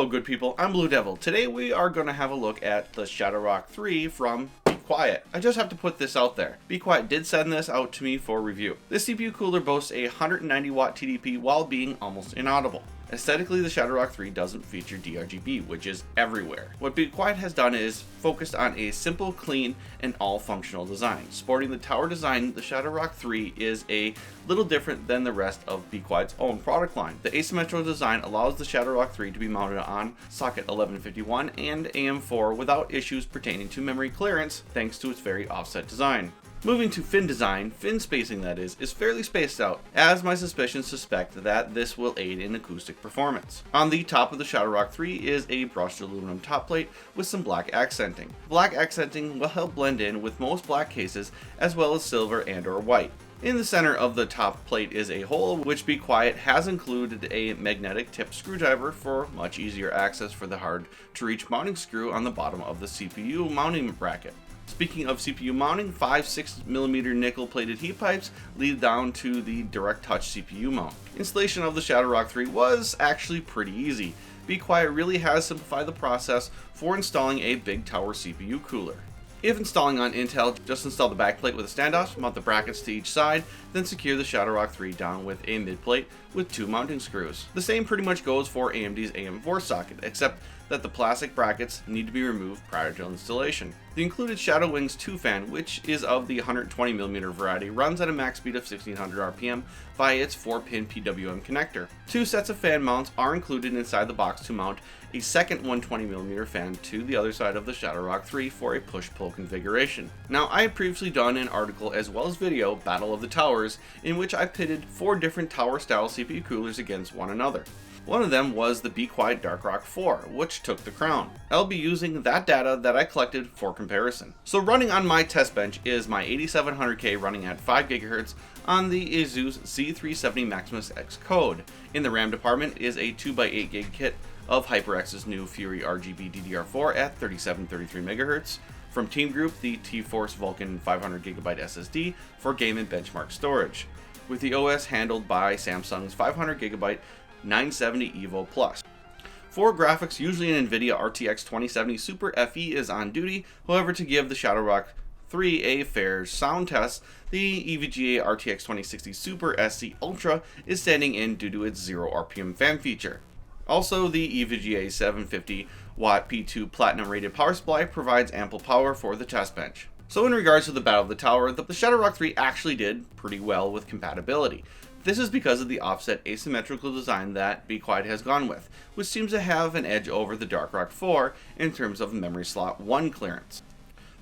Hello good people, I'm Blue Devil. Today we are going to have a look at the Shadowrock 3 from Be Quiet. I just have to put this out there. Be Quiet did send this out to me for review. This CPU cooler boasts a 190 watt TDP while being almost inaudible. Aesthetically, the Shadowrock 3 doesn't feature DRGB, which is everywhere. What Be Quiet has done is focused on a simple, clean, and all-functional design. Sporting the tower design, the Shadowrock 3 is a little different than the rest of Be Quiet's own product line. The asymmetrical design allows the Shadowrock 3 to be mounted on socket 1151 and AM4 without issues pertaining to memory clearance, thanks to its very offset design. Moving to fin design, fin spacing that is fairly spaced out, as my suspicions suspect that this will aid in acoustic performance. On the top of the Shadowrock 3 is a brushed aluminum top plate with some black accenting. Black accenting will help blend in with most black cases as well as silver and or white. In the center of the top plate is a hole, which Be Quiet has included a magnetic tip screwdriver for much easier access for the hard to reach mounting screw on the bottom of the CPU mounting bracket. Speaking of CPU mounting, 5 6mm nickel plated heat pipes lead down to the direct touch CPU mount. Installation of the Shadowrock 3 was actually pretty easy. Be Quiet really has simplified the process for installing a big tower CPU cooler. If installing on Intel, just install the backplate with a standoff, mount the brackets to each side, then secure the Shadowrock 3 down with a midplate with 2 mounting screws. The same pretty much goes for AMD's AM4 socket, except that the plastic brackets need to be removed prior to installation. The included Shadow Wings 2 fan, which is of the 120mm variety, runs at a max speed of 1600 RPM via its 4-pin PWM connector. 2 sets of fan mounts are included inside the box to mount a second 120mm fan to the other side of the Shadowrock 3 for a push-pull configuration. Now, I had previously done an article as well as video, Battle of the Towers, in which I pitted 4 different tower-style CPU coolers against one another. One of them was the Be Quiet Darkrock 4, which took the crown. I'll be using that data that I collected for comparison. So running on my test bench is my 8700K running at 5 GHz on the ASUS Z370 Maximus X code. In the RAM department is a 2x8 gig kit of HyperX's new Fury RGB DDR4 at 3733 MHz. From Team Group, the T-Force Vulcan 500GB SSD for game and benchmark storage, with the OS handled by Samsung's 500GB 970 EVO Plus. For graphics, usually an NVIDIA RTX 2070 Super FE is on duty. However, to give the Shadowrock 3 a fair sound test, the EVGA RTX 2060 Super SC Ultra is standing in due to its 0 RPM fan feature. Also, the EVGA 750 watt P2 Platinum rated power supply provides ample power for the test bench. So in regards to the Battle of the Tower, the Shadowrock 3 actually did pretty well with compatibility. This is because of the offset asymmetrical design that Be Quiet has gone with, which seems to have an edge over the Darkrock 4 in terms of memory slot 1 clearance.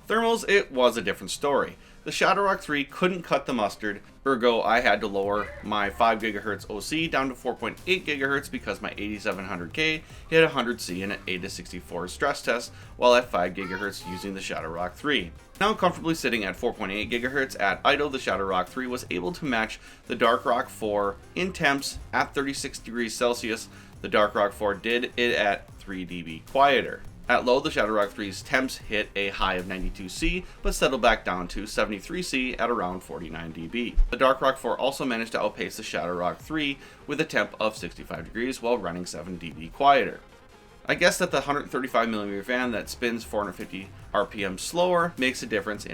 Thermals, it was a different story. The Shadowrock 3 couldn't cut the mustard, ergo I had to lower my 5 GHz OC down to 4.8 GHz because my 8700K hit 100C in an AIDA64 stress test while at 5 GHz using the Shadowrock 3. Now comfortably sitting at 4.8 GHz at idle, the Shadowrock 3 was able to match the Darkrock 4 in temps at 36 degrees Celsius. The Darkrock 4 did it at 3 dB quieter. At low, the Shadowrock 3's temps hit a high of 92C, but settled back down to 73C at around 49 dB. The Darkrock 4 also managed to outpace the Shadowrock 3 with a temp of 65 degrees while running 7 dB quieter. I guess that the 135mm fan that spins 450 RPM slower makes a difference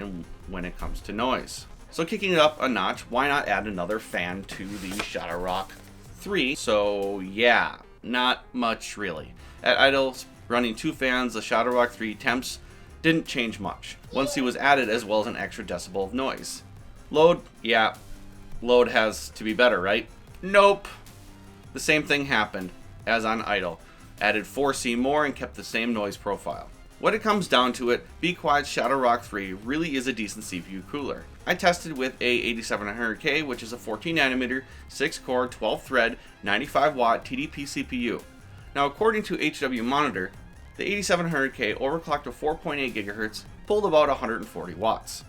when it comes to noise. So kicking it up a notch, why not add another fan to the Shadowrock 3? So yeah, not much really. At idle, running 2 fans, the Shadowrock 3 temps didn't change much. 1C was added as well as an extra decibel of noise. Load, yeah, load has to be better, right? Nope. The same thing happened as on idle. Added 4C more and kept the same noise profile. When it comes down to it, Be Quiet's Shadowrock 3 really is a decent CPU cooler. I tested with a 8700K, which is a 14nm, 6-core, 12-thread, 95-watt TDP CPU. Now, according to HW Monitor, the 8700K overclocked to 4.8 GHz, pulled about 140 watts.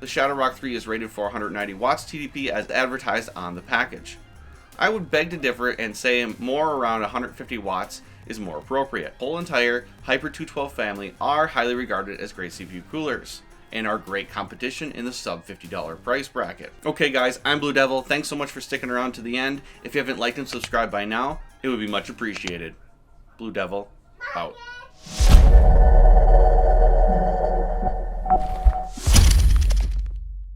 The Shadowrock 3 is rated for 190 watts TDP as advertised on the package. I would beg to differ and say more around 150 watts is more appropriate. The whole entire Hyper 212 family are highly regarded as great CPU coolers and are great competition in the sub $50 price bracket. Okay guys, I'm Blue Devil. Thanks so much for sticking around to the end. If you haven't liked and subscribed by now, it would be much appreciated. Blue Devil, out.